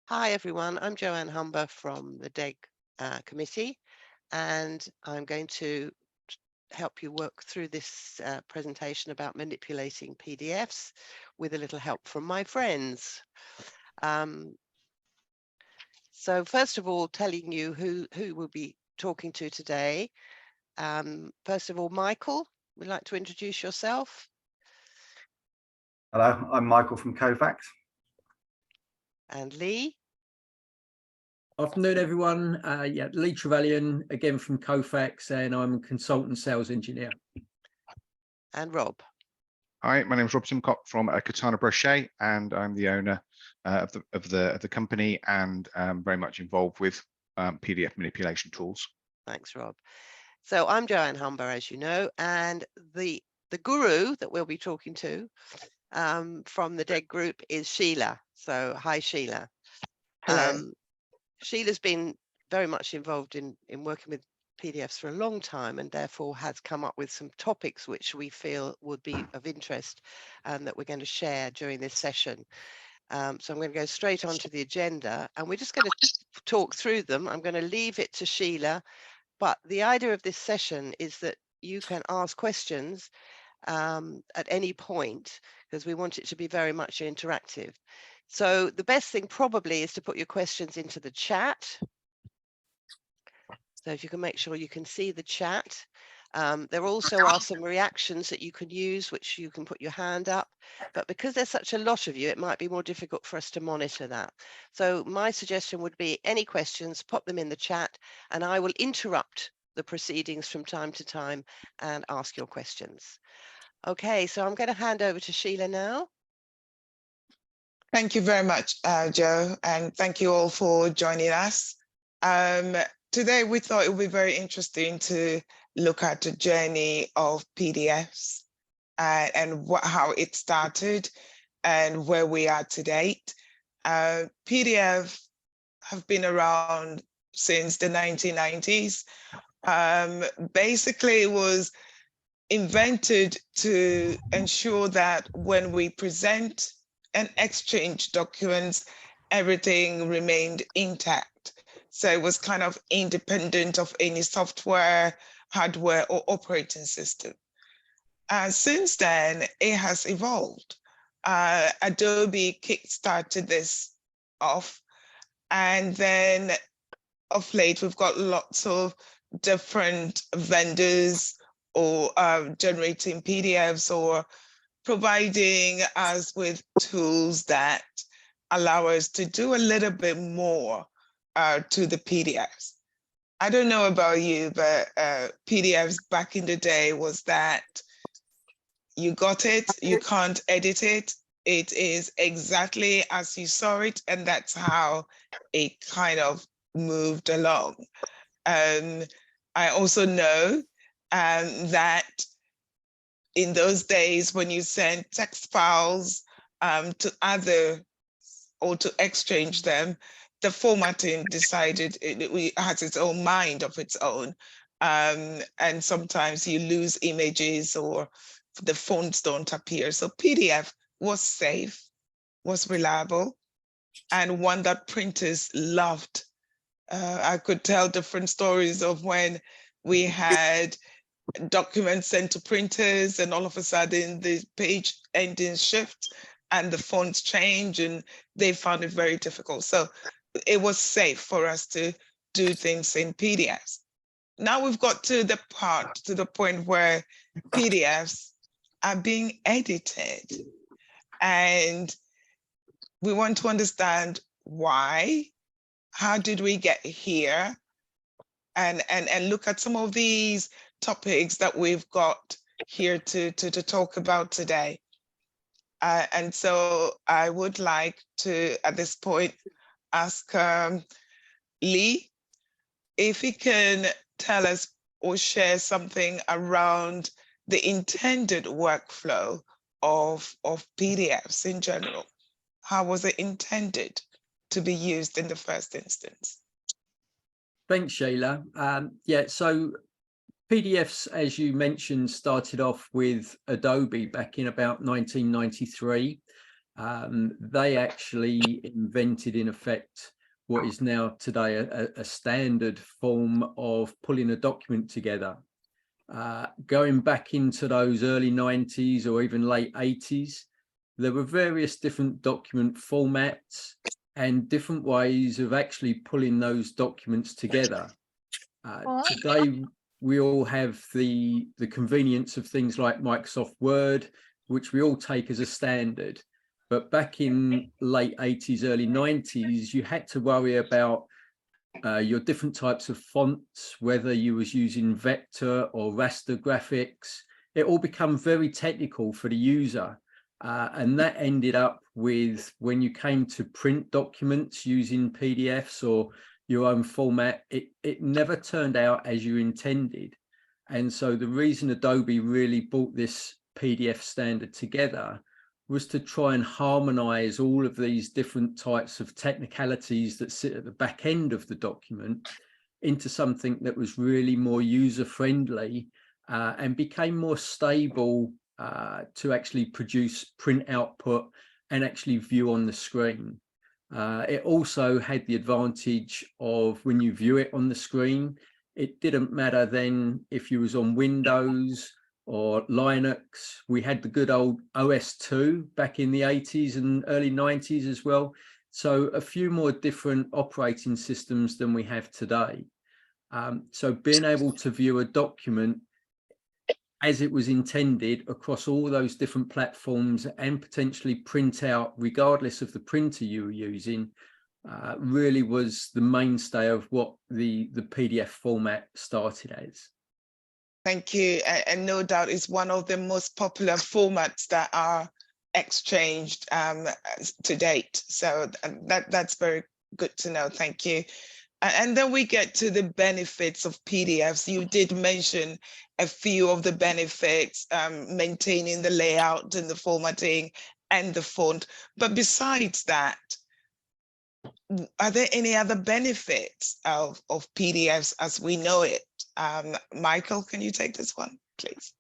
Hi everyone, I'm Joanne Humber from the DEG committee, and I'm going to help you work through this presentation about manipulating PDFs with a little help from my friends. So first of all, telling you who we'll be talking to today. First of all, Michael, would you like to introduce yourself? Hello, I'm Michael from Kofax. And Lee? Afternoon, everyone. Lee Trevallion, again from Kofax, and I'm a consultant sales engineer. And Rob? Hi, my name is Rob Simcock from Kutana+Brochet, and I'm the owner of the company, and very much involved with PDF manipulation tools. Thanks, Rob. So I'm Joanne Humber, as you know, and the guru that we'll be talking to from the DEG group is Sheila. So hi, Sheila. Hello. Sheila's been very much involved in working with PDFs for a long time, and therefore has come up with some topics which we feel would be of interest and that we're going to share during this session. So I'm going to go straight onto the agenda, and we're just going to talk through them. I'm going to leave it to Sheila, but the idea of this session is that you can ask questions at any point, because we want it to be very much interactive. So the best thing probably is to put your questions into the chat. So if you can make sure you can see the chat. There also are some reactions that you can use, which you can put your hand up, but because there's such a lot of you, it might be more difficult for us to monitor that. So my suggestion would be any questions, pop them in the chat, and I will interrupt the proceedings from time to time and ask your questions. Okay, so I'm going to hand over to Sheila now. Thank you very much, Joe, and thank you all for joining us. Today, we thought it would be very interesting to look at the journey of PDFs and how it started and where we are to date. PDF have been around since the 1990s. Basically, it was invented to ensure that when we present and exchange documents, everything remained intact. So it was kind of independent of any software, hardware, or operating system. Since then, it has evolved. Adobe kickstarted this off, and then of late, we've got lots of different vendors or generating PDFs or providing us with tools that allow us to do a little bit more to the PDFs. I don't know about you, but PDFs back in the day was that you got it, you can't edit it. It is exactly as you saw it, and that's how it kind of moved along. I also know that in those days, when you send text files to other or to exchange them, the formatting decided it has its own mind of its own. And sometimes you lose images or the fonts don't appear. So PDF was safe, was reliable, and one that printers loved. I could tell different stories of when we had documents sent to printers and all of a sudden the page endings shift and the fonts change and they found it very difficult. So it was safe for us to do things in PDFs. Now we've got to the point where PDFs are being edited, and we want to understand why, how did we get here, and look at some of these topics that we've got here to talk about today. And so I would like to, at this point, ask Lee if he can tell us or share something around the intended workflow of PDFs in general. How was it intended to be used in the first instance? Thanks, Sheila. So PDFs, as you mentioned, started off with Adobe back in about 1993. They actually invented, in effect, what is now today a standard form of pulling a document together. Going back into those early 90s or even late 80s, there were various different document formats and different ways of actually pulling those documents together. Today, we all have the convenience of things like Microsoft Word, which we all take as a standard. But back in late 80s, early 90s, you had to worry about your different types of fonts, whether you was using vector or raster graphics. It all become very technical for the user. And that ended up with, when you came to print documents using PDFs or your own format, it never turned out as you intended. And so the reason Adobe really brought this PDF standard together was to try and harmonize all of these different types of technicalities that sit at the back end of the document into something that was really more user-friendly and became more stable to actually produce print output and actually view on the screen. It also had the advantage of, when you view it on the screen, it didn't matter then if you was on Windows or Linux. We had the good old OS2 back in the 80s and early 90s as well. So a few more different operating systems than we have today. So being able to view a document as it was intended across all those different platforms and potentially print out regardless of the printer you were using really was the mainstay of what the PDF format started as. Thank you. And no doubt it's one of the most popular formats that are exchanged to date. So that's very good to know. Thank you. And then we get to the benefits of PDFs. You did mention a few of the benefits, maintaining the layout and the formatting and the font. But besides that, are there any other benefits of PDFs as we know it? Michael, can you take this one, please?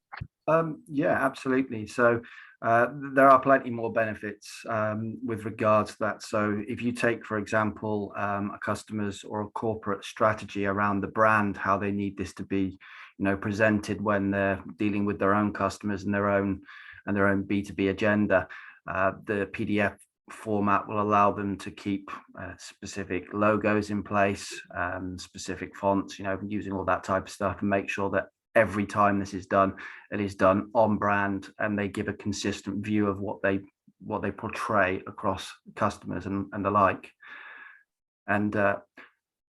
Yeah, absolutely. So there are plenty more benefits with regards to that. So if you take, for example, a customer's or a corporate strategy around the brand, how they need this to be, presented when they're dealing with their own customers and their own B2B agenda, the PDF format will allow them to keep specific logos in place, specific fonts, using all that type of stuff, and make sure that every time this is done, it is done on brand, and they give a consistent view of what they portray across customers and the like. And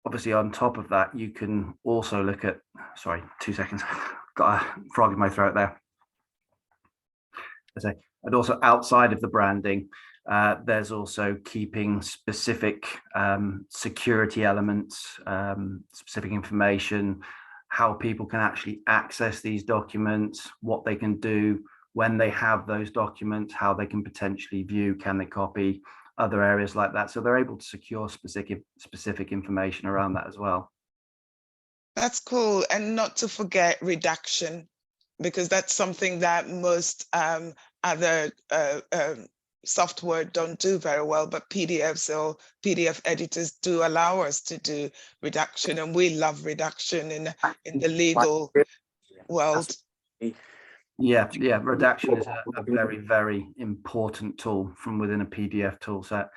obviously on top of that, you can also look at, sorry, 2 seconds, got a frog in my throat there. And also outside of the branding, there's also keeping specific security elements, specific information, how people can actually access these documents, what they can do when they have those documents, how they can potentially view, can they copy, other areas like that. So they're able to secure specific information around that as well. That's cool. And not to forget redaction, because that's something that most other software don't do very well, but PDFs or PDF editors do allow us to do redaction, and we love redaction in the legal world. Yeah, redaction is a very, very important tool from within a PDF toolset.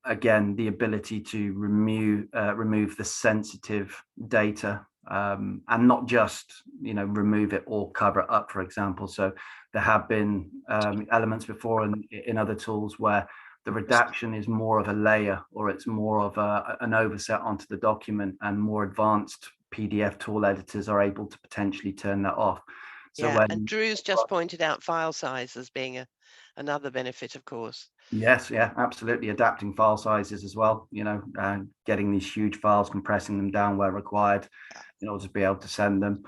Again, the ability to remove the sensitive data, and not just remove it or cover it up, for example. So there have been elements before in other tools where the redaction is more of a layer, or it's more of an overset onto the document, and more advanced PDF tool editors are able to potentially turn that off. So yeah, and Drew's just pointed out file size as being another benefit, of course. Yes, yeah, absolutely. Adapting file sizes as well, getting these huge files, compressing them down where required in order to be able to send them.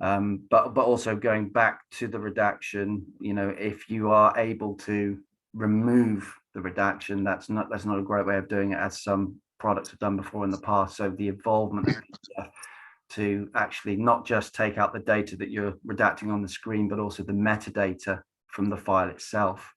But also going back to the redaction, if you are able to remove the redaction, that's not a great way of doing it, as some products have done before in the past. So the involvement of PDF to actually not just take out the data that you're redacting on the screen, but also the metadata from the file itself.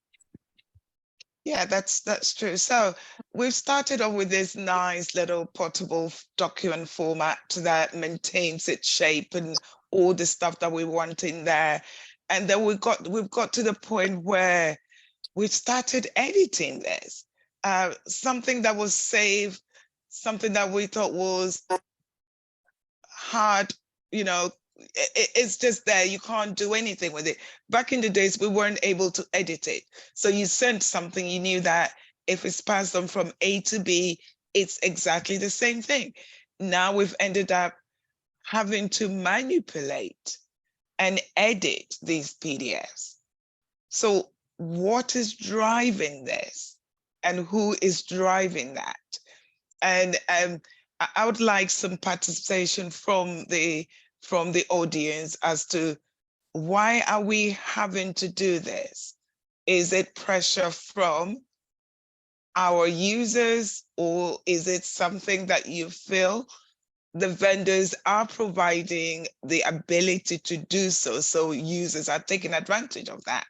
Yeah, that's true. So we've started off with this nice little portable document format that maintains its shape and all the stuff that we want in there. And then we've got to the point where we've started editing this. Something that was saved, something that we thought was hard, you know, it's just there. You can't do anything with it. Back in the days, we weren't able to edit it. So you sent something, you knew that if it's passed on from A to B, it's exactly the same thing. Now we've ended up having to manipulate and edit these PDFs. So what is driving this and who is driving that? And I would like some participation from the audience as to why are we having to do this? Is it pressure from our users, or is it something that you feel the vendors are providing the ability to do so, so users are taking advantage of that?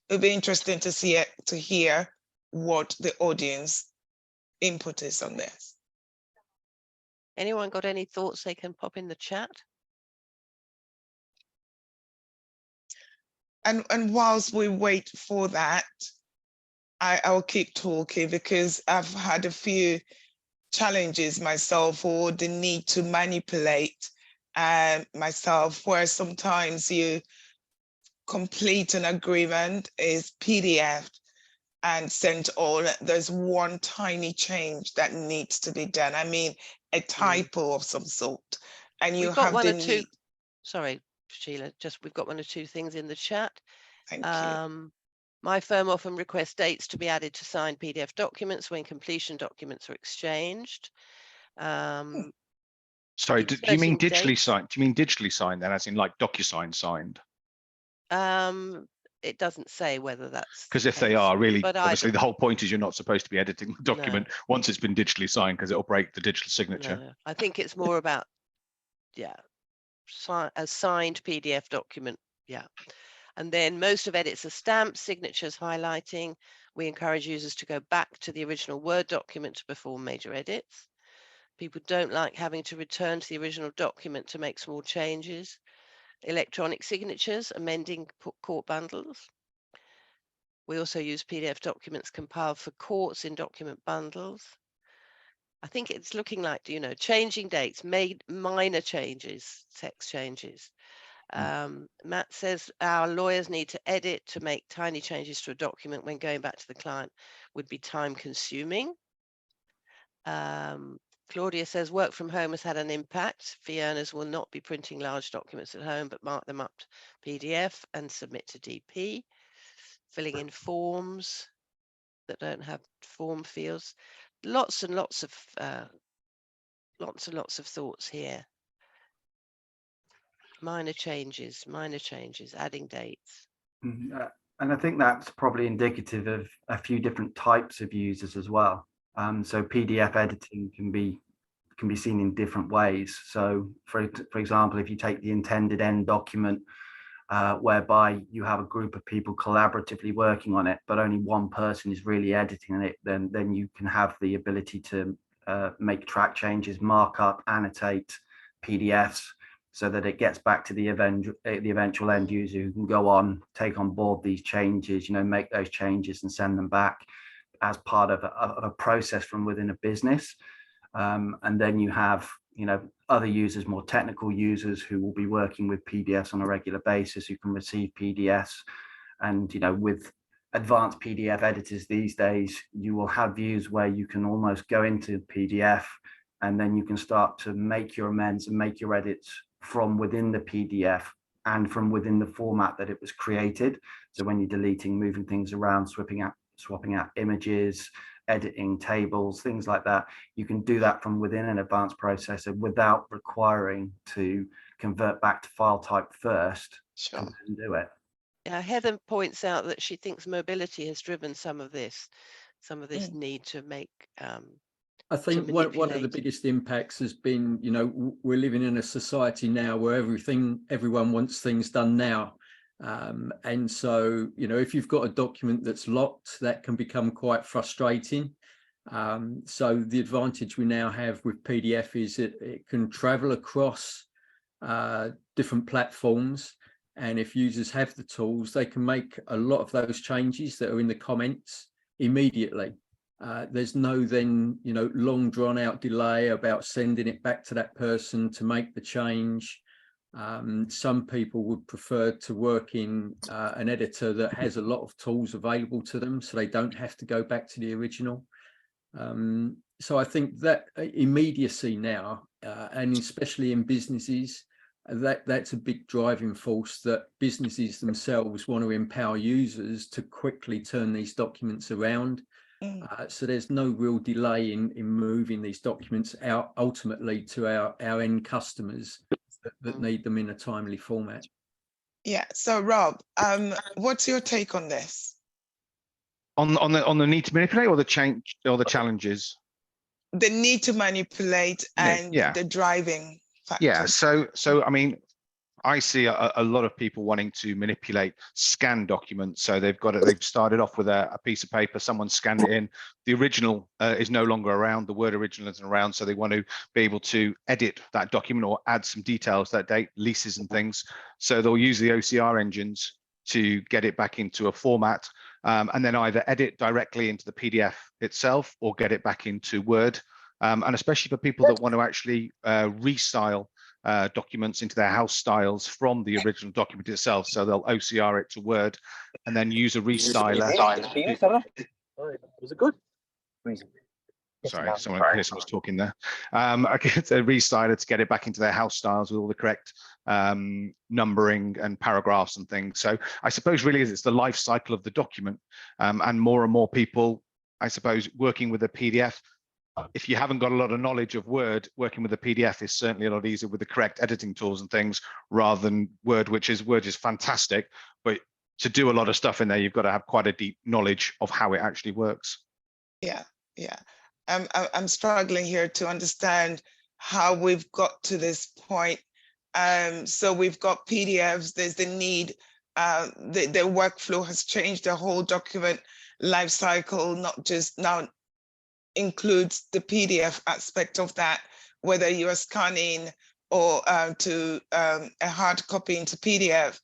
It'll be interesting to see it, to hear what the audience input is on this. Anyone got any thoughts they can pop in the chat? And whilst we wait for that, I'll keep talking, because I've had a few challenges myself, or the need to manipulate myself, where sometimes you complete an agreement, is PDF and sent all, there's one tiny change that needs to be done. I mean, a typo of some sort, and you We've got have one the or two. need. Sorry, Sheila, just we've got one or two things in the chat. Thank you. My firm often requests dates to be added to signed PDF documents when completion documents are exchanged. Sorry, do you mean inserting digitally dates. signed? Do you mean digitally signed then, as in like DocuSign signed? It doesn't say whether that's Because the if they case, are, really, but obviously the whole point is you're not supposed to be editing the document No. once it's been digitally signed, because it'll break the digital signature. No, I think it's more about, yeah, a signed PDF document. Yeah. And then most of edits are stamped, signatures, highlighting. We encourage users to go back to the original Word document to perform major edits. People don't like having to return to the original document to make small changes. Electronic signatures, amending court bundles. We also use PDF documents compiled for courts in document bundles. I think it's looking like, you know, changing dates, made minor changes, text changes. Matt says our lawyers need to edit to make tiny changes to a document when going back to the client would be time consuming. Claudia says work from home has had an impact. Fee earners will not be printing large documents at home, but mark them up to PDF and submit to DP. Filling in forms that don't have form fields. Lots and lots of thoughts here. Minor changes, adding dates. And I think that's probably indicative of a few different types of users as well. So PDF editing can be seen in different ways. So for example, if you take the intended end document, whereby you have a group of people collaboratively working on it, but only one person is really editing it, then you can have the ability to make track changes, mark up, annotate PDFs, so that it gets back to the eventual end user, who can go on, take on board these changes, you know, make those changes and send them back as part of a process from within a business. And then you have, you know, other users, more technical users, who will be working with PDFs on a regular basis, who can receive PDFs. And, you know, with advanced PDF editors these days, you will have views where you can almost go into PDF, and then you can start to make your amends and make your edits from within the PDF and from within the format that it was created. So when you're deleting, moving things around, swapping out images, editing tables, things like that, you can do that from within an advanced processor without requiring to convert back to file type first. Sure. And do it. Yeah, Heather points out that she thinks mobility has driven some of this need to make I think one of the biggest impacts has been, you know, we're living in a society now where everyone wants things done now. And so, you know, if you've got a document that's locked, that can become quite frustrating. So the advantage we now have with PDF is it can travel across different platforms. And if users have the tools, they can make a lot of those changes that are in the comments immediately. There's no then, you know, long drawn out delay about sending it back to that person to make the change. Some people would prefer to work in an editor that has a lot of tools available to them, so they don't have to go back to the original. So I think that immediacy now, and especially in businesses, that's a big driving force, that businesses themselves want to empower users to quickly turn these documents around. So there's no real delay in moving these documents out ultimately to our end customers that need them in a timely format. Yeah. So Rob, what's your take on this? On the need to manipulate, or the change, or the challenges? The need to manipulate and the driving factor. Yeah. So I mean, I see a lot of people wanting to manipulate scanned documents. So they've started off with a piece of paper, someone scanned it in, the original is no longer around, the Word original isn't around, so they want to be able to edit that document or add some details, that date, leases and things. So they'll use the OCR engines to get it back into a format, and then either edit directly into the PDF itself or get it back into Word. And especially for people that want to actually restyle documents into their house styles from the original document itself. So they'll OCR it to Word and then use a restyler. Was it good? Sorry, someone's talking there. I get a restyler to get it back into their house styles with all the correct numbering and paragraphs and things. So I suppose really it's the life cycle of the document, and more people, I suppose, working with a PDF. If you haven't got a lot of knowledge of Word, working with a PDF is certainly a lot easier with the correct editing tools and things, rather than Word, Word is fantastic, but to do a lot of stuff in there, you've got to have quite a deep knowledge of how it actually works. Yeah. I'm struggling here to understand how we've got to this point. So we've got PDFs, there's the need, the workflow has changed, the whole document life cycle, not just now includes the PDF aspect of that, whether you are scanning or to a hard copy into PDF,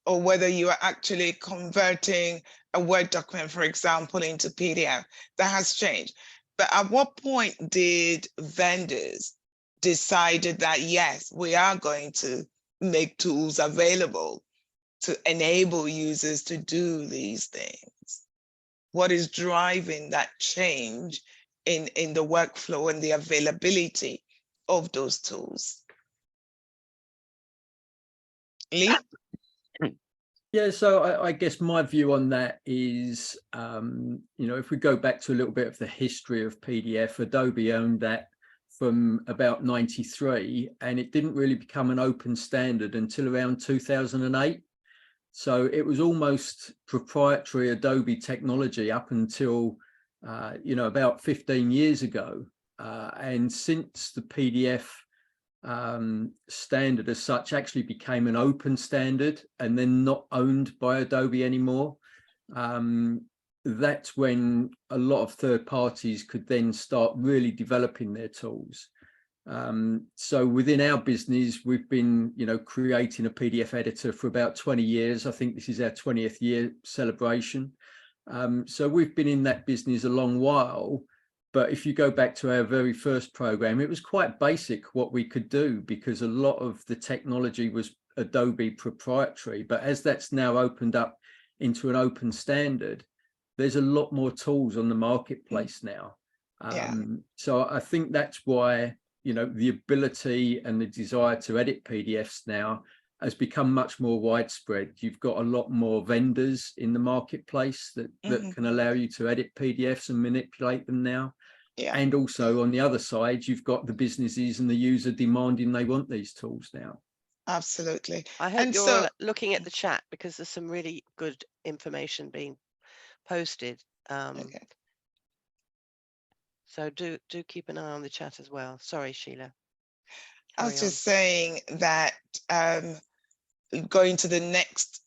or whether you are actually converting a Word document, for example, into PDF. That has changed. But at what point did vendors decided that, yes, we are going to make tools available to enable users to do these things? What is driving that change in the workflow and the availability of those tools? Lee? Yeah, so I guess my view on that is, you know, if we go back to a little bit of the history of PDF, Adobe owned that from about 93, and it didn't really become an open standard until around 2008. So it was almost proprietary Adobe technology up until, you know, about 15 years ago. And since the PDF standard as such actually became an open standard and then not owned by Adobe anymore, that's when a lot of third parties could then start really developing their tools. So within our business, we've been, you know, creating a PDF editor for about 20 years. I think this is our 20th year celebration. So we've been in that business a long while. But if you go back to our very first program, it was quite basic what we could do, because a lot of the technology was Adobe proprietary. But as that's now opened up into an open standard, there's a lot more tools on the marketplace now. So I think that's why, you know, the ability and the desire to edit PDFs now has become much more widespread. You've got a lot more vendors in the marketplace that can allow you to edit PDFs and manipulate them now. And also on the other side, you've got the businesses and the user demanding they want these tools now. Absolutely. I hope you're looking at the chat, because there's some really good information being posted. So do keep an eye on the chat as well. Sorry, Sheila. I was just saying that going to the next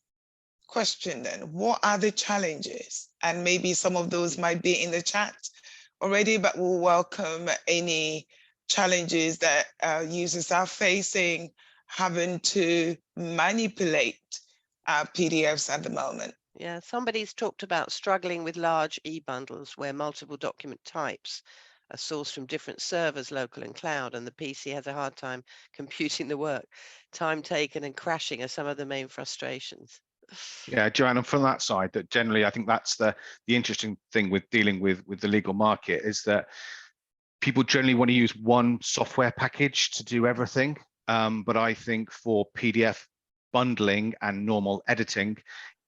question then, what are the challenges? And maybe some of those might be in the chat already, but we'll welcome any challenges that users are facing having to manipulate PDFs at the moment. Yeah, somebody's talked about struggling with large e-bundles where multiple document types are sourced from different servers, local and cloud, and the PC has a hard time computing the work. Time taken and crashing are some of the main frustrations. Yeah, Joanne, and from that side, that generally I think that's the interesting thing with dealing with the legal market is that people generally want to use one software package to do everything. But I think for PDF bundling and normal editing,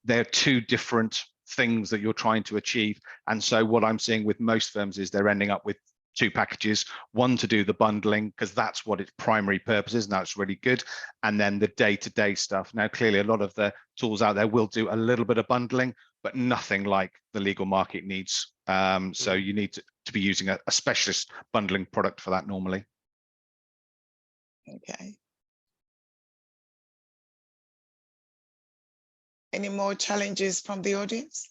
they're two different things that you're trying to achieve. And so what I'm seeing with most firms is they're ending up with two packages, one to do the bundling because that's what its primary purpose is, and that's really good, and then the day-to-day stuff. Now clearly a lot of the tools out there will do a little bit of bundling, but nothing like the legal market needs. So you need to be using a specialist bundling product for that normally. Okay. Any more challenges from the audience?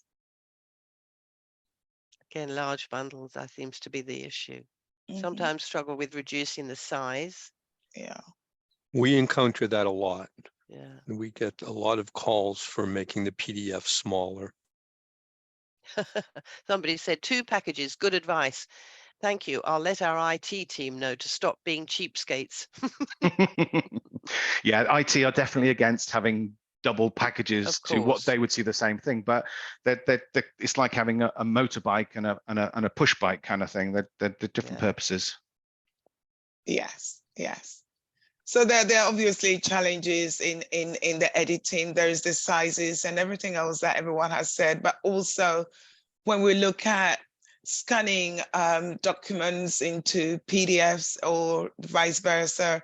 Again, large bundles, that seems to be the issue. Mhm. Sometimes struggle with reducing the size. Yeah. We encounter that a lot. Yeah. We get a lot of calls for making the PDF smaller. Somebody said 2 packages, good advice. Thank you. I'll let our IT team know to stop being cheapskates. Yeah, IT are definitely against having double packages to what they would see the same thing, but it's like having a motorbike and a push bike kind of thing. They're different purposes. Yes, yes. So there are obviously challenges in the editing. There's the sizes and everything else that everyone has said, but also when we look at scanning documents into PDFs or vice versa,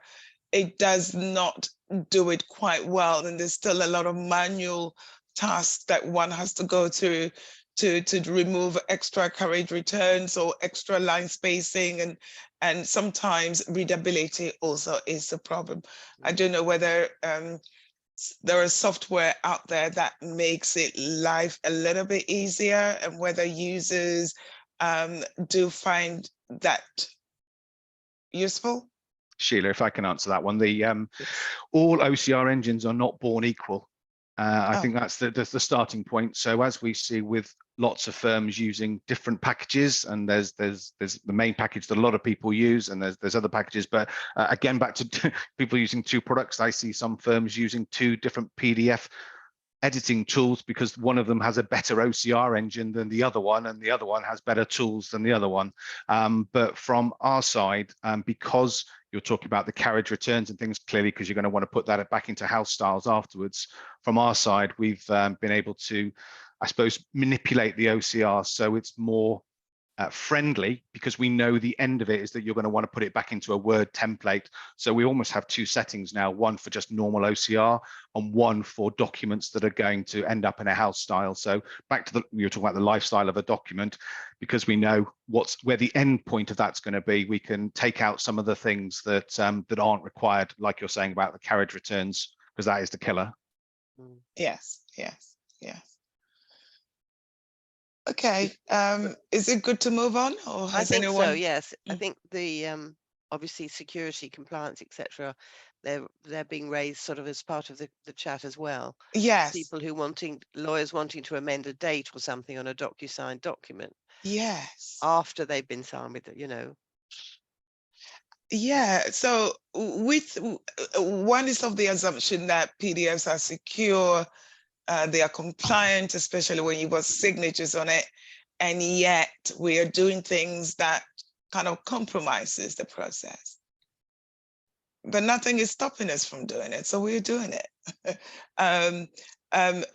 it does not do it quite well. And there's still a lot of manual tasks that one has to go through to remove extra carriage returns or extra line spacing, and sometimes readability also is a problem. I don't know whether there is software out there that makes it life a little bit easier, and whether users do find that useful. Sheila, if I can answer that one, the all OCR engines are not born equal. I think that's the starting point. So as we see with lots of firms using different packages, and there's the main package that a lot of people use, and there's other packages. But again, back to people using 2 products, I see some firms using 2 different PDF editing tools because one of them has a better OCR engine than the other one, and the other one has better tools than the other one. But from our side, because you're talking about the carriage returns and things, clearly because you're going to want to put that back into house styles afterwards, from our side, we've been able to, I suppose, manipulate the OCR so it's more friendly, because we know the end of it is that you're going to want to put it back into a Word template. So we almost have 2 settings now, one for just normal OCR and one for documents that are going to end up in a house style. So back to you were talking about the lifestyle of a document, because we know where the end point of that's going to be, we can take out some of the things that that aren't required, like you're saying about the carriage returns, because that is the killer. Yes, yes, yes. Okay, is it good to move on, or has I think anyone? so, yes. I think the obviously security, compliance, etc., they're being raised sort of as part of the chat as well. Yes. People lawyers wanting to amend a date or something on a DocuSign document. Yes. After they've been signed with it, Yeah, so with one is of the assumption that PDFs are secure, they are compliant, especially when you've got signatures on it, and yet we are doing things that kind of compromises the process. But nothing is stopping us from doing it, so we're doing it.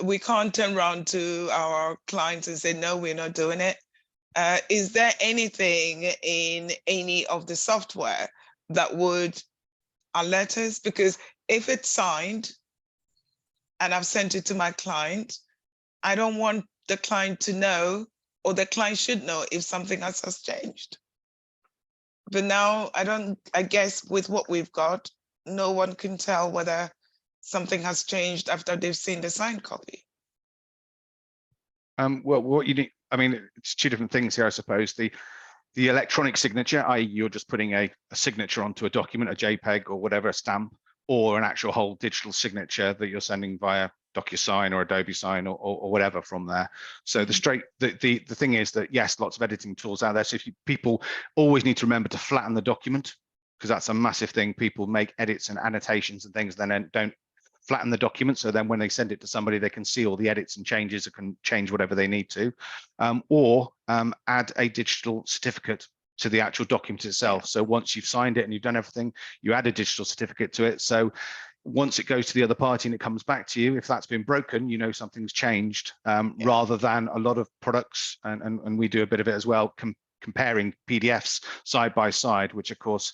We can't turn around to our clients and say, no, we're not doing it. Is there anything in any of the software that would alert us? Because if it's signed and I've sent it to my client, I don't want the client to know, or the client should know, if something has changed. But now I guess with what we've got, no one can tell whether something has changed after they've seen the signed copy. Well, what you need, I mean, it's two different things here, I suppose. The electronic signature, i.e. you're just putting a signature onto a document, a JPEG or whatever, a stamp, or an actual whole digital signature that you're sending via DocuSign or Adobe Sign or whatever from there. So the thing is that, yes, lots of editing tools out there. So people always need to remember to flatten the document, because that's a massive thing. People make edits and annotations and things, then don't flatten the document, so then when they send it to somebody, they can see all the edits and changes, and can change whatever they need to, or add a digital certificate to the actual document itself. So once you've signed it and you've done everything, you add a digital certificate to it. So once it goes to the other party and it comes back to you, if that's been broken, you know something's changed, rather than a lot of products, and we do a bit of it as well, comparing PDFs side by side, which of course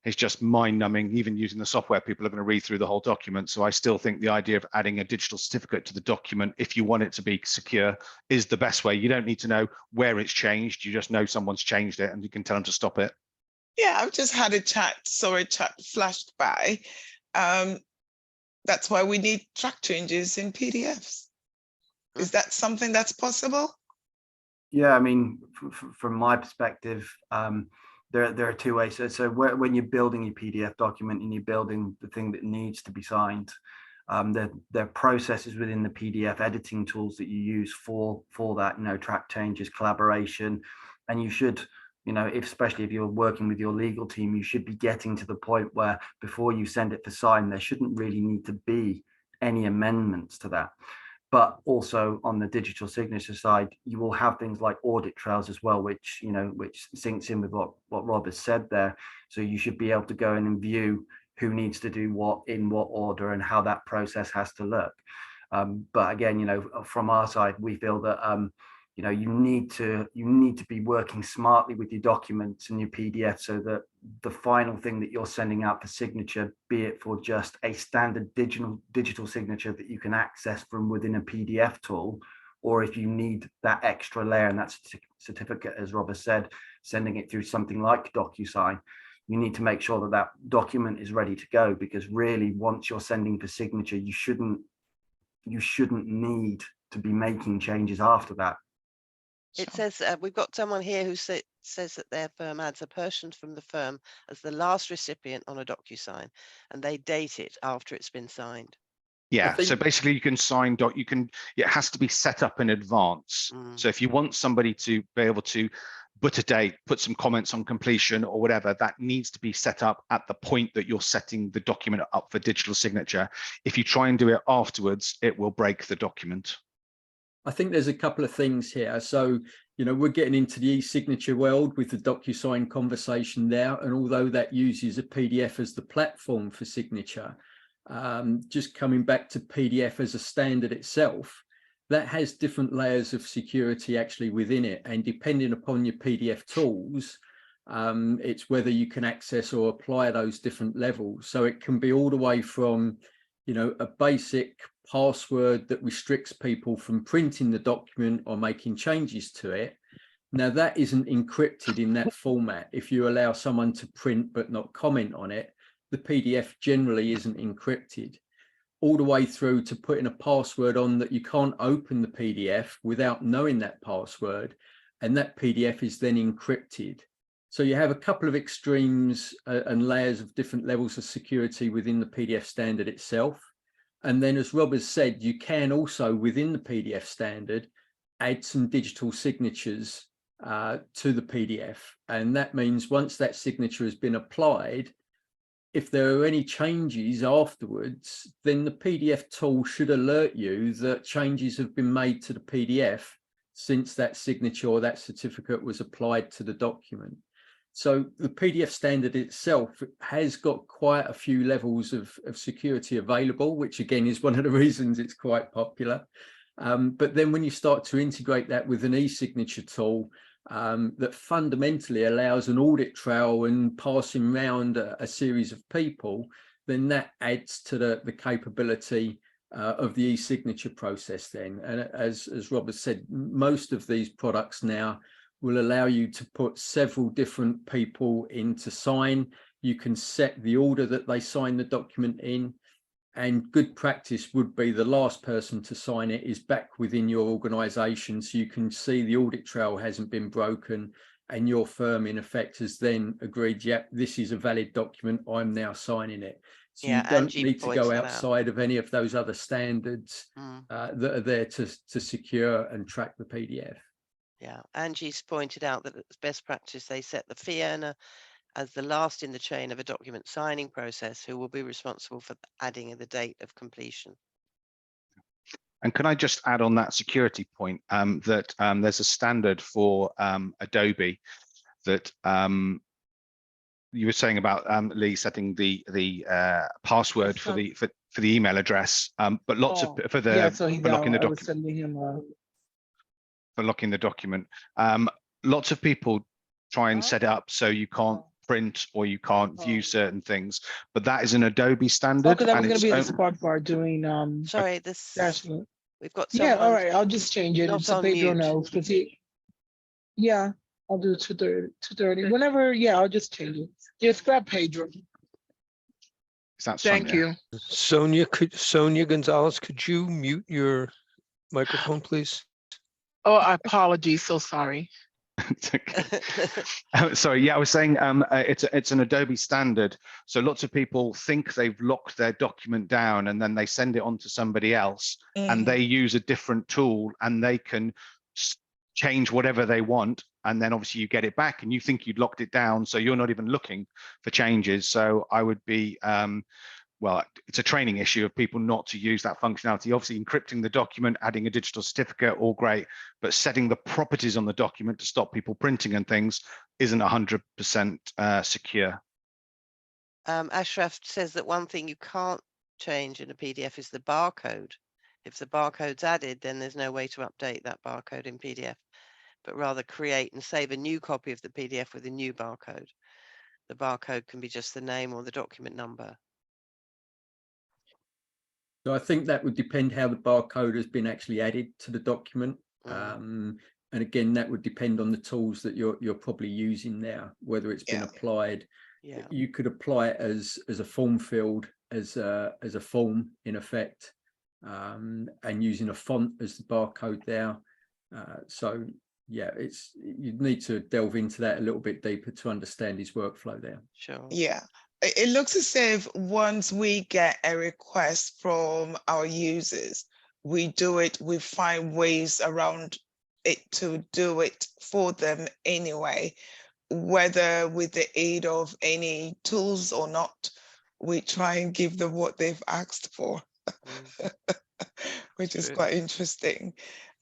is just mind-numbing. Even using the software, people are going to read through the whole document. So I still think the idea of adding a digital certificate to the document, if you want it to be secure, is the best way. You don't need to know where it's changed. You just know someone's changed it and you can tell them to stop it. Yeah, I've just had a chat flashed by. That's why we need track changes in PDFs. Is that something that's possible? Yeah, I mean, from my perspective, there are two ways. So when you're building your PDF document and you're building the thing that needs to be signed, there are processes within the PDF editing tools that you use for that, you know, track changes, collaboration, and you should, you know, especially if you're working with your legal team, you should be getting to the point where before you send it for sign, there shouldn't really need to be any amendments to that. But also on the digital signature side, you will have things like audit trails as well, which, you know, which syncs in with what Rob has said there. So you should be able to go in and view who needs to do what in what order and how that process has to look. But again, you know, from our side, we feel that you know, you need to be working smartly with your documents and your PDF, so that the final thing that you're sending out for signature, be it for just a standard digital signature that you can access from within a PDF tool, or if you need that extra layer and that certificate, as Rob has said, sending it through something like DocuSign, you need to make sure that that document is ready to go, because really, once you're sending for signature, you shouldn't need to be making changes after that. It says we've got someone here who says that their firm adds a person from the firm as the last recipient on a DocuSign, and they date it after it's been signed. Yeah, so basically you can sign it has to be set up in advance. So if you want somebody to be able to put a date, put some comments on completion or whatever, that needs to be set up at the point that you're setting the document up for digital signature. If you try and do it afterwards, it will break the document. I think there's a couple of things here. So, you know, we're getting into the e-signature world with the DocuSign conversation there. And although that uses a PDF as the platform for signature, just coming back to PDF as a standard itself, that has different layers of security actually within it. And depending upon your PDF tools, it's whether you can access or apply those different levels. So it can be all the way from, you know, a basic password that restricts people from printing the document or making changes to it. Now that isn't encrypted in that format. If you allow someone to print but not comment on it, the PDF generally isn't encrypted. All the way through to putting a password on that you can't open the PDF without knowing that password, and that PDF is then encrypted. So you have a couple of extremes and layers of different levels of security within the PDF standard itself. And then, as Rob has said, you can also, within the PDF standard, add some digital signatures to the PDF. And that means once that signature has been applied, if there are any changes afterwards, then the PDF tool should alert you that changes have been made to the PDF since that signature or that certificate was applied to the document. So the PDF standard itself has got quite a few levels of security available, which again is one of the reasons it's quite popular. But then when you start to integrate that with an e-signature tool that fundamentally allows an audit trail and passing around a series of people, then that adds to the capability of the e-signature process then. And as Rob has said, most of these products now will allow you to put several different people in to sign. You can set the order that they sign the document in. And good practice would be the last person to sign it is back within your organisation, so you can see the audit trail hasn't been broken, and your firm in effect has then agreed, yep, this is a valid document, I'm now signing it. So Yeah, you don't Angie need to points go that out. outside of any of those other standards that are there to secure and track the PDF. Yeah, Angie's pointed out that it's best practice they set the fee earner as the last in the chain of a document signing process, who will be responsible for adding the date of completion. And can I just add on that security point that there's a standard for Adobe that you were saying about Lee setting the password for the email address, but lots of for locking the document. For locking the document, lots of people try and set it up so you can't print or you can't view certain things, but that is an Adobe standard. Because I was going to be in the spot bar doing sorry, this dashboard. We've got someone. Yeah, all right, I'll just change it. Not It's on Pedro mute. knows because yeah, I'll do 2:30. Whenever, yeah, I'll just change it. Just grab Pedro. Is that Thank Sonia? you. Sonia Gonzalez, could you mute your microphone, please? Oh, apologies. So sorry. Sorry, yeah, I was saying it's an Adobe standard. So lots of people think they've locked their document down and then they send it on to somebody else and they use a different tool and they can change whatever they want. And then obviously you get it back and you think you'd locked it down. So you're not even looking for changes. So I would be, well, it's a training issue of people not to use that functionality. Obviously, encrypting the document, adding a digital certificate, all great, but setting the properties on the document to stop people printing and things isn't 100% secure. Ashraf says that one thing you can't change in a PDF is the barcode. If the barcode's added, then there's no way to update that barcode in PDF, but rather create and save a new copy of the PDF with a new barcode. The barcode can be just the name or the document number. So I think that would depend how the barcode has been actually added to the document. And again, that would depend on the tools that you're probably using now, whether it's been applied. Yeah. You could apply it as a form field, as a form in effect, and using a font as the barcode there. So yeah, you'd need to delve into that a little bit deeper to understand his workflow there. Sure. Yeah. It looks as if once we get a request from our users, we find ways around it to do it for them anyway, whether with the aid of any tools or not. We try and give them what they've asked for, which is quite interesting.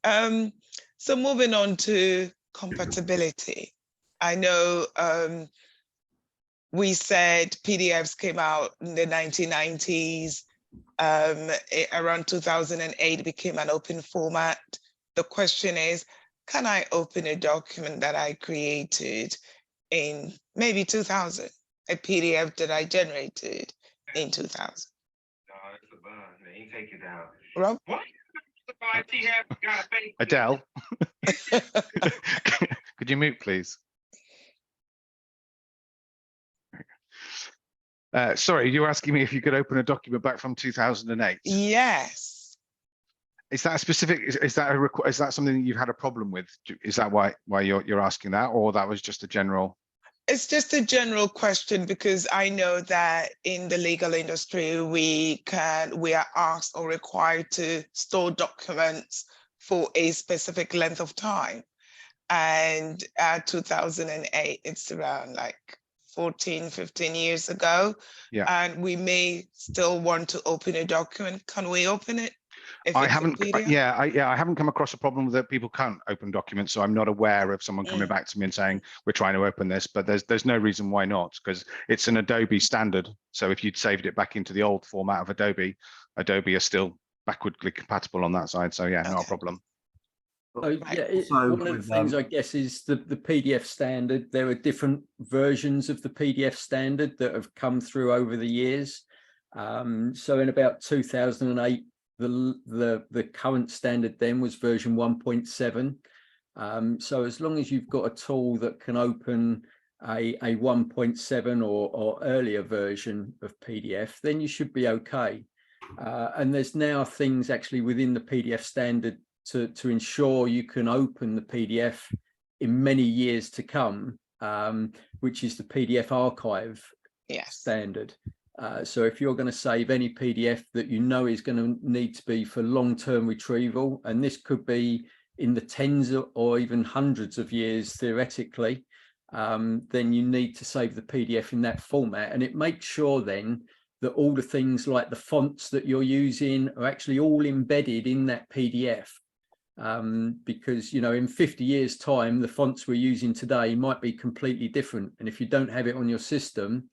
So moving on to compatibility. I know we said PDFs came out in the 1990s. Around 2008, became an open format. The question is, can I open a document that I created in maybe 2000, a PDF that I generated in 2000? No, it's the bun. They ain't take it down. Rob? What? Adele, could you mute, please? Sorry, you were asking me if you could open a document back from 2008. Yes. Is that a specific? Is that something that you've had a problem with? Is that why you're asking that, or that was just a general? It's just a general question because I know that in the legal industry we are asked or required to store documents for a specific length of time, and 2008, it's around like 14, 15 years ago. Yeah. And we may still want to open a document. Can we open it? I haven't come across a problem that people can't open documents, so I'm not aware of someone coming back to me and saying we're trying to open this, but there's no reason why not, because it's an Adobe standard. So if you'd saved it back into the old format of Adobe are still backwardly compatible on that side. So yeah, not a problem. So yeah, one of the things I guess is the PDF standard. There are different versions of the PDF standard that have come through over the years. So in about 2008, the current standard then was version 1.7. So as long as you've got a tool that can open a 1.7 or earlier version of PDF, then you should be okay. And there's now things actually within the PDF standard to ensure you can open the PDF in many years to come, which is the PDF archive standard. So if you're going to save any PDF that you know is going to need to be for long-term retrieval, and this could be in the tens or even hundreds of years theoretically, then you need to save the PDF in that format. And it makes sure then that all the things like the fonts that you're using are actually all embedded in that PDF. Because, you know, in 50 years time, the fonts we're using today might be completely different. And if you don't have it on your system,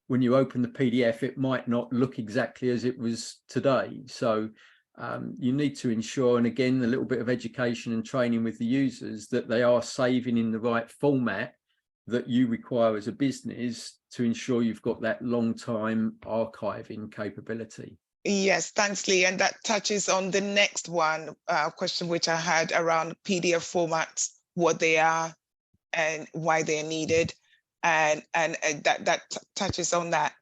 when you open the PDF, it might not look exactly as it was today. So you need to ensure, and again, a little bit of education and training with the users, that they are saving in the right format that you require as a business to ensure you've got that long time archiving capability. Yes, thanks, Lee. And that touches on the next one question which I had around PDF formats, what they are and why they are needed. And that touches on that.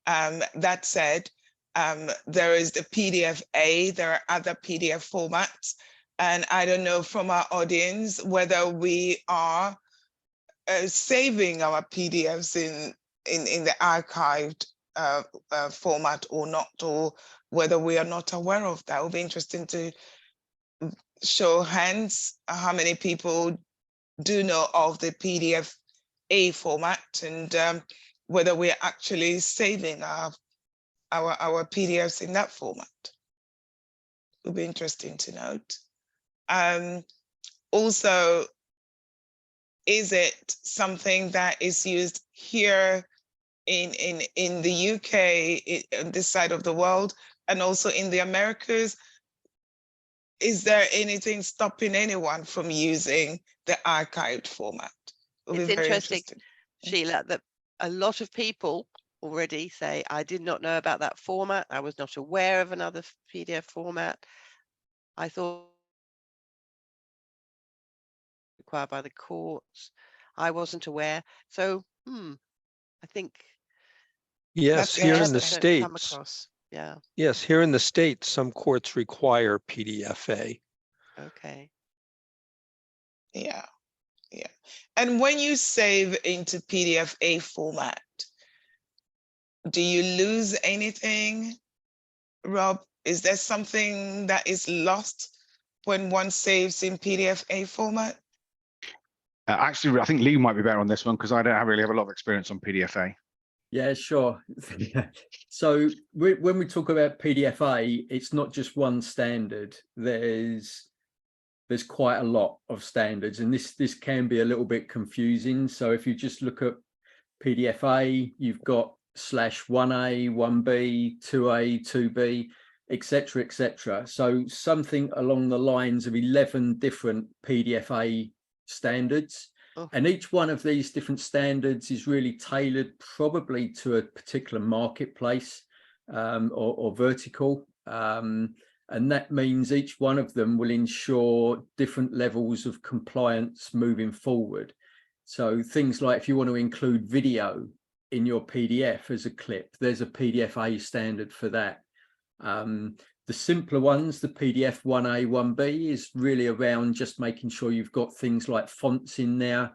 That said, there is the PDF-A, there are other PDF formats. And I don't know from our audience whether we are saving our PDFs in the archived format or not, or whether we are not aware of that. It will be interesting to show hands how many people do know of the PDF-A format, and whether we're actually saving our PDFs in that format. It will be interesting to note. Also, is it something that is used here in the UK, on this side of the world, and also in the Americas? Is there anything stopping anyone from using the archived format? It's interesting, Sheila, that a lot of people already say, I did not know about that format. I was not aware of another PDF format. I thought required by the courts. I wasn't aware. So, I think. Yes, here in the States. Yeah. Yes, here in the States, some courts require PDF-A. Okay. Yeah. Yeah. And when you save into PDF-A format, do you lose anything, Rob? Is there something that is lost when one saves in PDF-A format? Actually, I think Lee might be better on this one because I don't really have a lot of experience on PDF-A. Yeah, sure. So when we talk about PDF-A, it's not just one standard. There's quite a lot of standards, and this can be a little bit confusing. So if you just look at PDF-A, you've got /1A, 1B, 2A, 2B, etc., etc. So something along the lines of 11 different PDF-A standards. And each one of these different standards is really tailored probably to a particular marketplace or vertical. And that means each one of them will ensure different levels of compliance moving forward. So things like if you want to include video in your PDF as a clip, there's a PDF-A standard for that. The simpler ones, the PDF 1A, 1B, is really around just making sure you've got things like fonts in there.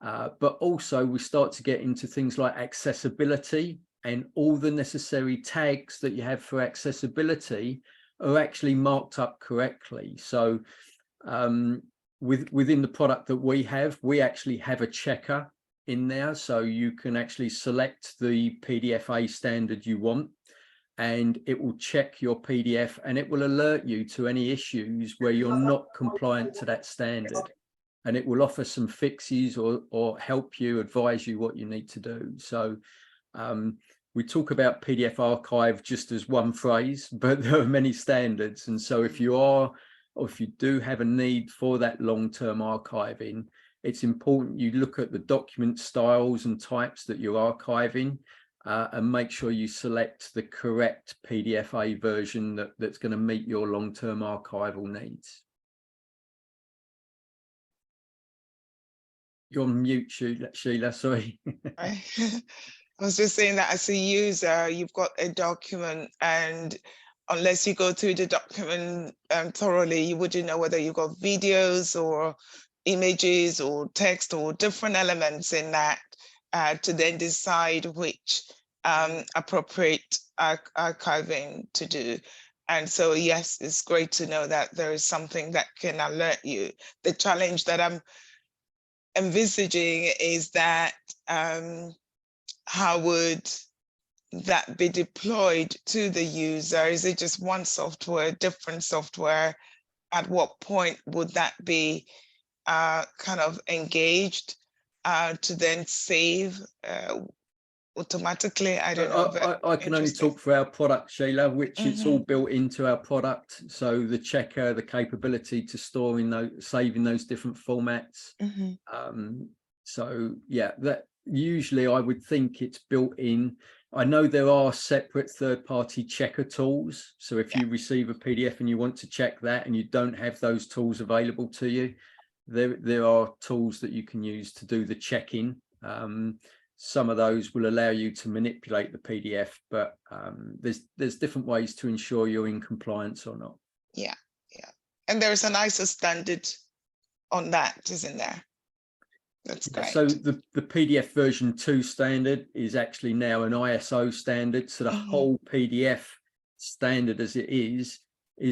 But also we start to get into things like accessibility, and all the necessary tags that you have for accessibility are actually marked up correctly. So within the product that we actually have a checker in there. So you can actually select the PDF-A standard you want, and it will check your PDF and it will alert you to any issues where you're not compliant to that standard. And it will offer some fixes or help you, advise you what you need to do. So we talk about PDF archive just as one phrase, but there are many standards. And so if you are, or if you do have a need for that long-term archiving, it's important you look at the document styles and types that you're archiving, and make sure you select the correct PDF-A version that's going to meet your long-term archival needs. You're on mute, Sheila, sorry. I was just saying that as a user, you've got a document and unless you go through the document thoroughly, you wouldn't know whether you got videos or images or text or different elements in that to then decide which appropriate archiving to do. And so, yes, it's great to know that there is something that can alert you. The challenge that I'm envisaging is that how would that be deployed to the user? Is it just one software, different software? At what point would that be kind of engaged to then save automatically? I don't know. I can only talk for our product, Sheila, which it's all built into our product. So the checker, the capability to store in those, saving those different formats. So yeah, that usually I would think it's built in. I know there are separate third-party checker tools. So if you receive a PDF and you want to check that and you don't have those tools available to you, there are tools that you can use to do the check-in. Some of those will allow you to manipulate the PDF, but there's different ways to ensure you're in compliance or not. Yeah. And there's an ISO standard on that, isn't there? That's great. So the PDF version 2 standard is actually now an ISO standard. So the whole PDF standard as it is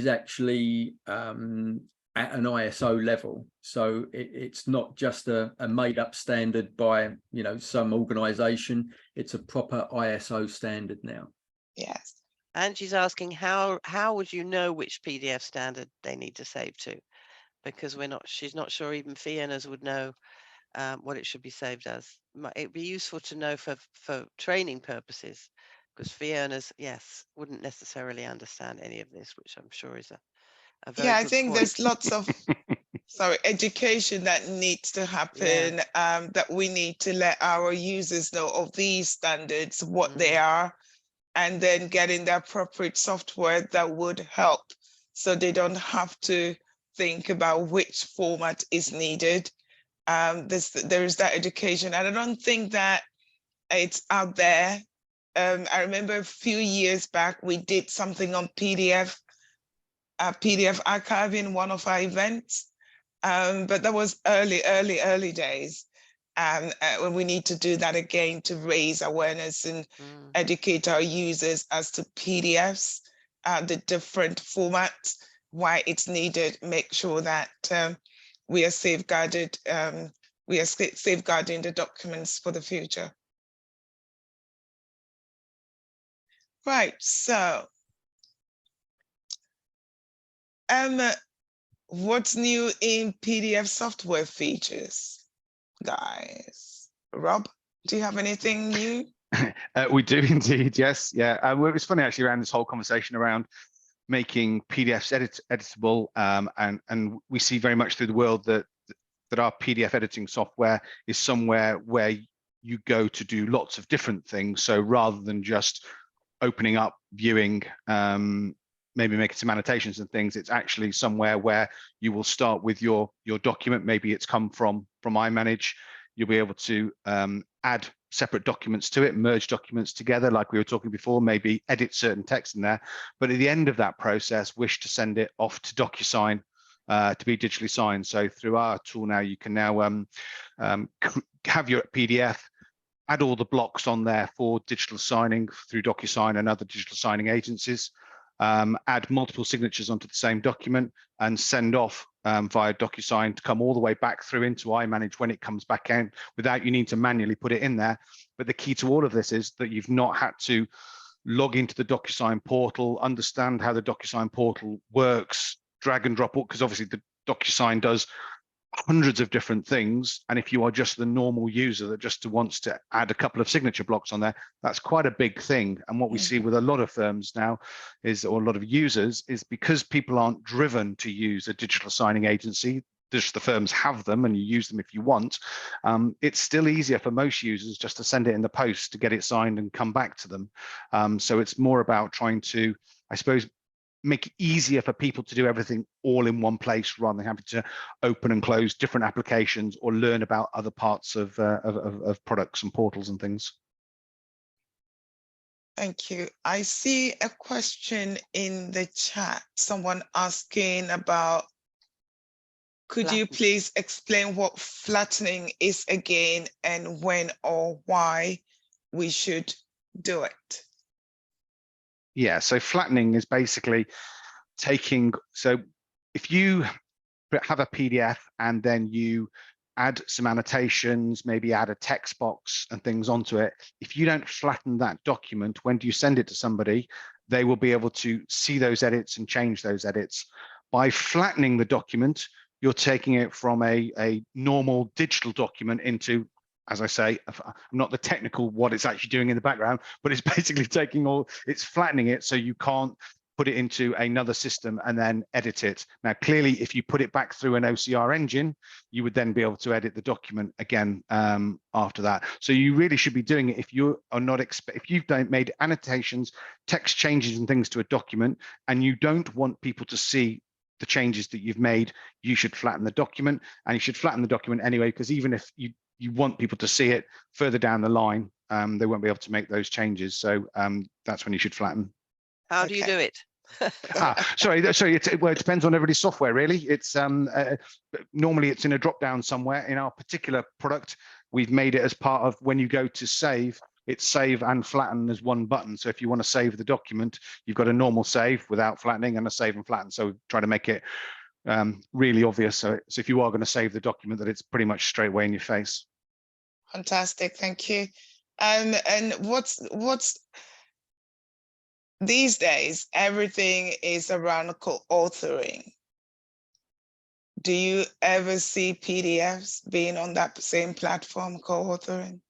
actually at an ISO level. So it's not just a made up standard by, you know, some organization. It's a proper ISO standard now. Yes. Angie's asking how would you know which PDF standard they need to save to? Because she's not sure even fee earners would know what it should be saved as. It'd be useful to know for training purposes, because fee earners, yes, wouldn't necessarily understand any of this, which I'm sure is a very I good think point. there's lots of education that needs to happen, that we need to let our users know of these standards, what they are, and then getting the appropriate software that would help, so they don't have to think about which format is needed. There is that education, and I don't think that it's out there. I remember a few years back, we did something on PDF archiving, one of our events, but that was early days. When we need to do that again to raise awareness and educate our users as to PDFs, the different formats, why it's needed, make sure that we are safeguarded, we are safeguarding the documents for the future. Right, so what's new in PDF software features, guys? Rob, do you have anything new? We do indeed, yes. Yeah, well, it was funny actually around this whole conversation around making PDFs editable, and we see very much through the world that our PDF editing software is somewhere where you go to do lots of different things. So rather than just opening up, viewing, maybe making some annotations and things, it's actually somewhere where you will start with your document. Maybe it's come from iManage. You'll be able to add separate documents to it, merge documents together like we were talking before, maybe edit certain text in there. But at the end of that process, wish to send it off to DocuSign to be digitally signed. So through our tool now, you can now have your PDF, add all the blocks on there for digital signing through DocuSign and other digital signing agencies, add multiple signatures onto the same document and send off via DocuSign to come all the way back through into iManage when it comes back in without you need to manually put it in there. But the key to all of this is that you've not had to log into the DocuSign portal, understand how the DocuSign portal works, drag and drop, because obviously the DocuSign does hundreds of different things, and if you are just the normal user that just wants to add a couple of signature blocks on there, that's quite a big thing. And what we see with a lot of firms now is, or a lot of users, is because people aren't driven to use a digital signing agency, just the firms have them and you use them if you want, it's still easier for most users just to send it in the post to get it signed and come back to them. So it's more about trying to, I suppose, make it easier for people to do everything all in one place rather than having to open and close different applications or learn about other parts of products and portals and things. Thank you. I see a question in the chat. Someone asking about, could you please explain what flattening is again and when or why we should do it? Yeah, so flattening is basically taking, so if you have a PDF and then you add some annotations, maybe add a text box and things onto it, if you don't flatten that document, when you send it to somebody, they will be able to see those edits and change those edits. By flattening the document, you're taking it from a normal digital document into, as I say, I'm not the technical what it's actually doing in the background, but it's basically it's flattening it so you can't put it into another system and then edit it. Now, clearly, if you put it back through an OCR engine, you would then be able to edit the document again after that. So you really should be doing it if you are not if you've made annotations, text changes and things to a document, and you don't want people to see the changes that you've made, you should flatten the document, and you should flatten the document anyway, because even if you want people to see it further down the line, they won't be able to make those changes. So that's when you should flatten. How do you do it? Sorry. Well, it depends on everybody's software, really. It's normally it's in a drop down somewhere. In our particular product, we've made it as part of when you go to save, it's save and flatten as one button. So if you want to save the document, you've got a normal save without flattening and a save and flatten. So try to make it really obvious. So if you are going to save the document, that it's pretty much straight away in your face. Fantastic, thank you. And what's these days, everything is around co-authoring. Do you ever see PDFs being on that same platform, co-authoring?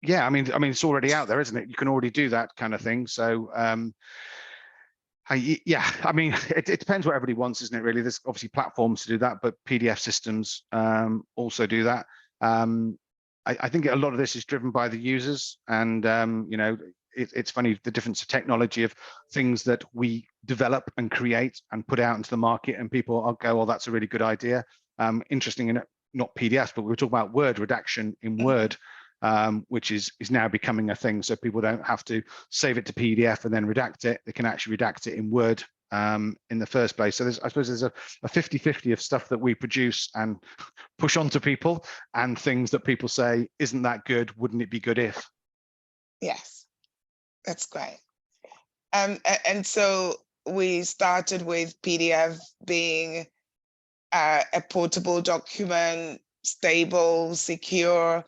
Yeah, I mean, it's already out there, isn't it? You can already do that kind of thing. So, yeah, I mean, it depends what everybody wants, isn't it? Really, there's obviously platforms to do that, but PDF systems also do that. I think a lot of this is driven by the users, and you know, it's funny the difference of technology of things that we develop and create and put out into the market, and people will go, "Oh, that's a really good idea." Interesting, in not PDFs, but we were talking about word redaction in Word. Which is now becoming a thing, so people don't have to save it to PDF and then redact it. They can actually redact it in Word in the first place. So I suppose there's a 50-50 of stuff that we produce and push onto people, and things that people say, isn't that good? Wouldn't it be good if? Yes, that's great. And so we started with PDF being a portable document, stable, secure,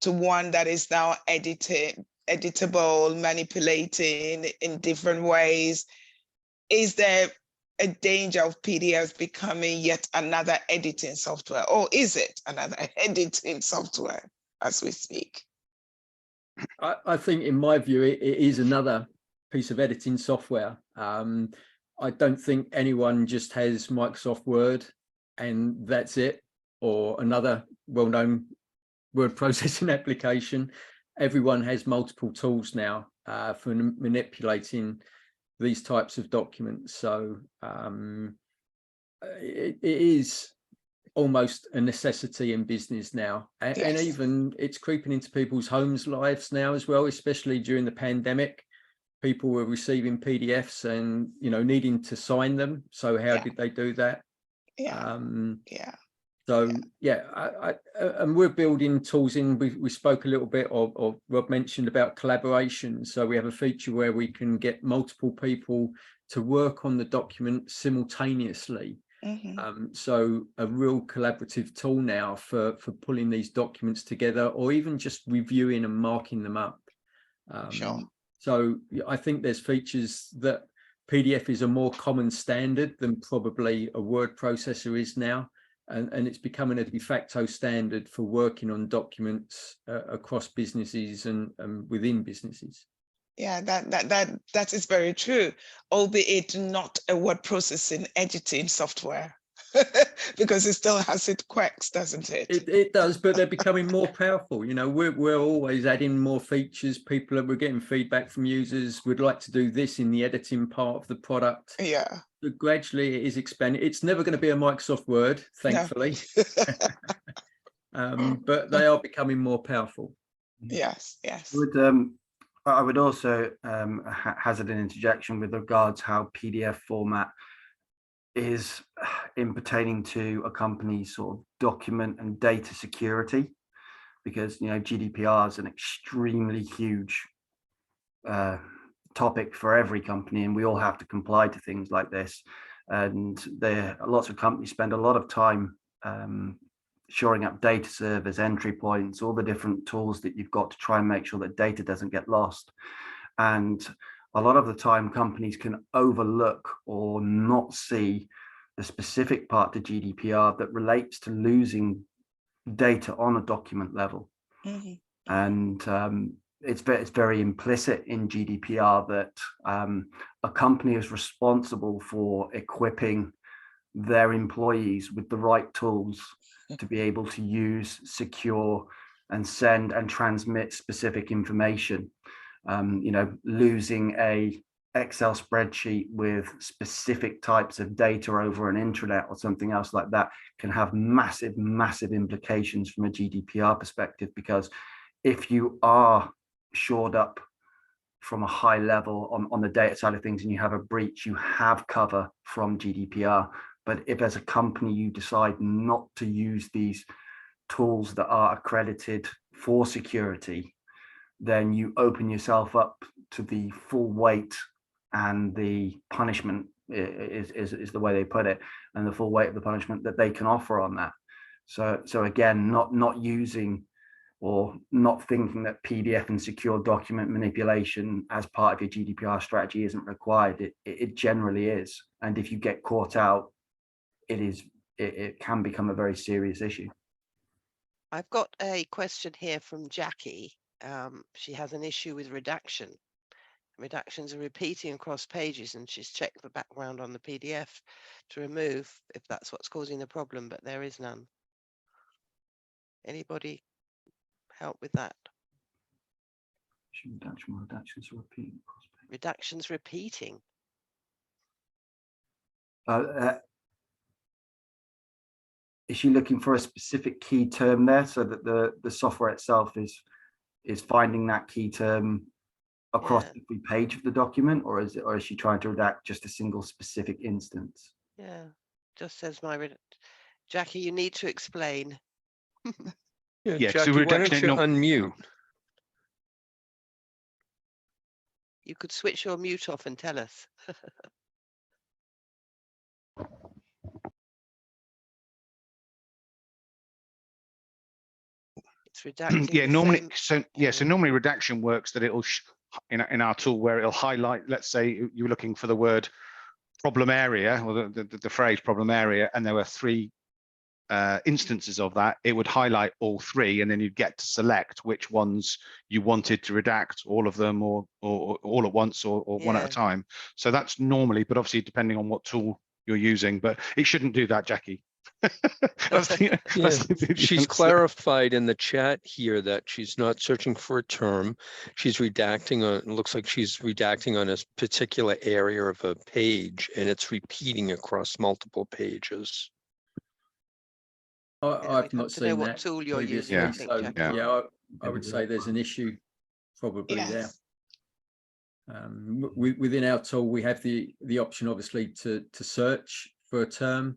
to one that is now editable, manipulating in different ways. Is there a danger of PDFs becoming yet another editing software, or is it another editing software as we speak? I think, in my view, it is another piece of editing software. I don't think anyone just has Microsoft Word and that's it, or another well-known word processing application. Everyone has multiple tools now for manipulating these types of documents. So it is almost a necessity in business now. Yes. And even it's creeping into people's homes lives now as well, especially during the pandemic. People were receiving PDFs and, you know, needing to sign them. So how did they do that? So and we're building tools in. We spoke a little bit, or Rob mentioned about collaboration. So we have a feature where we can get multiple people to work on the document simultaneously. So a real collaborative tool now for pulling these documents together, or even just reviewing and marking them up. So I think there's features that PDF is a more common standard than probably a word processor is now. And it's becoming a de facto standard for working on documents across businesses and within businesses. Yeah, that is very true, albeit not a word processing editing software, because it still has its quirks, doesn't it? It does, but they're becoming more powerful. You know, we're always adding more features. We're getting feedback from users. We'd like to do this in the editing part of the product. Yeah. But gradually it is expanding. It's never going to be a Microsoft Word, thankfully. No. But they are becoming more powerful. Yes, yes. I would also hazard an interjection with regards how PDF format is in pertaining to a company's sort of document and data security, because GDPR is an extremely huge topic for every company, and we all have to comply to things like this. And lots of companies spend a lot of time shoring up data servers, entry points, all the different tools that you've got to try and make sure that data doesn't get lost. And a lot of the time companies can overlook or not see the specific part to GDPR that relates to losing data on a document level. Mm-hmm. And it's very implicit in GDPR that a company is responsible for equipping their employees with the right tools to be able to use, secure, and send and transmit specific information. Losing a Excel spreadsheet with specific types of data over an intranet or something else like that can have massive implications from a GDPR perspective, because if you are shored up from a high level on the data side of things and you have a breach, you have cover from GDPR. But if as a company you decide not to use these tools that are accredited for security, then you open yourself up to the full weight and the punishment is the way they put it, and the full weight of the punishment that they can offer on that. So again, not using or not thinking that PDF and secure document manipulation as part of your GDPR strategy isn't required. It generally is, and if you get caught out, it can become a very serious issue. I've got a question here from Jackie. She has an issue with redaction. Redactions are repeating across pages, and she's checked the background on the PDF to remove if that's what's causing the problem, but there is none. Anybody help with that? Redactions repeating. Redactions repeating. Is she looking for a specific key term there, so that the software itself is finding that key term across every page of the document, or is she trying to redact just a single specific instance? Yeah, just says Jackie, you need to explain. Yeah, Yeah, Jackie, why don't you unmute? You could switch your mute off and tell us. It's redacting. Yeah, normally. So normally redaction works that it'll in our tool where it'll highlight. Let's say you're looking for the word problem area, or the phrase problem area, and there were 3 instances of that. It would highlight all 3, and then you'd get to select which ones you wanted to redact, all of them, or all at once, or one at a time. So that's normally, but obviously depending on what tool you're using, but it shouldn't do that, Jackie. She's clarified in the chat here that she's not searching for a term. She's redacting it looks like she's redacting on a particular area of a page, and it's repeating across multiple pages. I've not seen that tool you're previously, using. I would say there's an issue probably there. Within our tool, we have the option, obviously, to search for a term.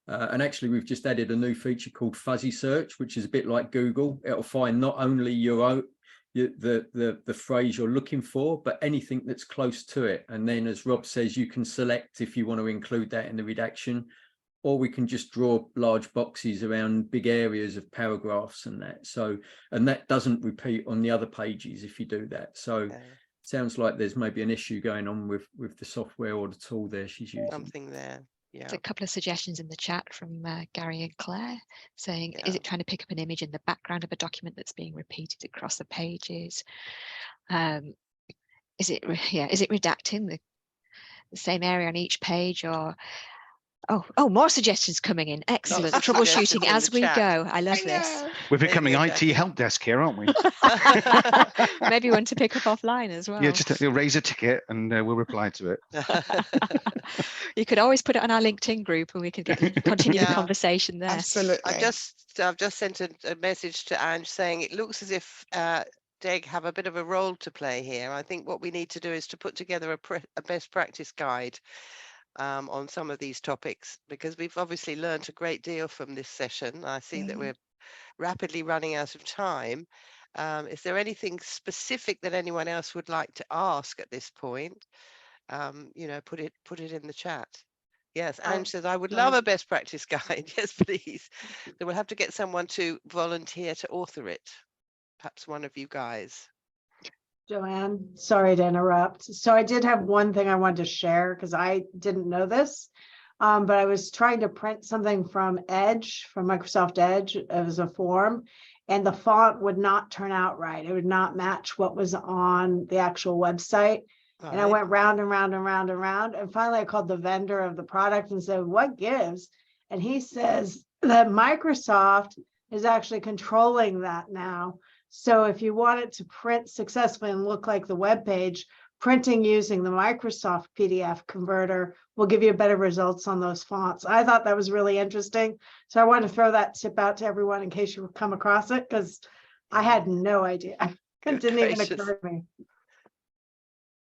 And actually, we've just added a new feature called fuzzy search, which is a bit like Google. It'll find not only the phrase you're looking for, but anything that's close to it. And then, as Rob says, you can select if you want to include that in the redaction, or we can just draw large boxes around big areas of paragraphs and that. So, and that doesn't repeat on the other pages if you do that. So sounds like there's maybe an issue going on with the software or the tool there she's using. Something there. Yeah. There's a couple of suggestions in the chat from Gary and Claire saying, is it trying to pick up an image in the background of a document that's being repeated across the pages? Is it redacting the same area on each page, or oh, more suggestions coming in. Excellent. Troubleshooting as we go. I love this. We're becoming IT help desk here, aren't we? Maybe one to pick up offline as well. Yeah, just raise a ticket and we'll reply to it. You could always put it on our LinkedIn group and we could continue the conversation there. Absolutely. I've just sent a message to Ange saying it looks as if Deg have a bit of a role to play here. I think what we need to do is to put together a best practice guide on some of these topics, because we've obviously learned a great deal from this session. I see that we're rapidly running out of time. Is there anything specific that anyone else would like to ask at this point? You know, put it in the chat. Yes, Ange says, I would love a best practice guide. Yes, please. So we'll have to get someone to volunteer to author it. Perhaps one of you guys. Joanne, sorry to interrupt. So I did have one thing I wanted to share because I didn't know this, but I was trying to print something from Edge, from Microsoft Edge as a form, and the font would not turn out right. It would not match what was on the actual website. Right. And I went round and round and round and round. And finally I called the vendor of the product and said, what gives? And he says that Microsoft is actually controlling that now. So if you want it to print successfully and look like the web page, printing using the Microsoft PDF converter will give you better results on those fonts. I thought that was really interesting. So I wanted to throw that tip out to everyone in case you come across it, because I had no idea. It didn't even occur to me.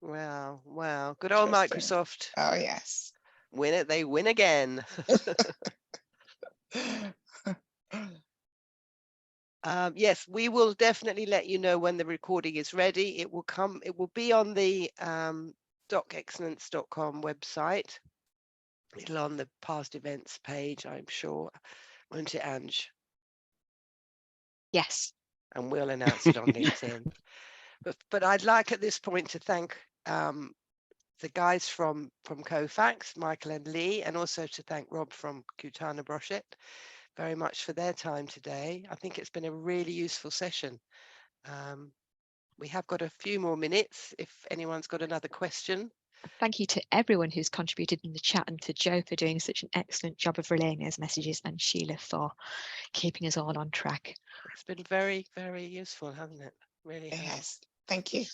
Wow, wow. Good old Microsoft. Oh, yes. Win it, they win again. Yes, we will definitely let you know when the recording is ready. It will be on the docexcellence.com website. It'll on the past events page, I'm sure. Won't it, Ange? Yes. And we'll announce it on LinkedIn. But I'd like at this point to thank the guys from Kofax, Michael and Lee, and also to thank Rob from Kutana+Brochet very much for their time today. I think it's been a really useful session. We have got a few more minutes if anyone's got another question. Thank you to everyone who's contributed in the chat, and to Joe for doing such an excellent job of relaying those messages, and Sheila for keeping us all on track. It's been very, very useful, hasn't it? Really has. Yes. Thank you.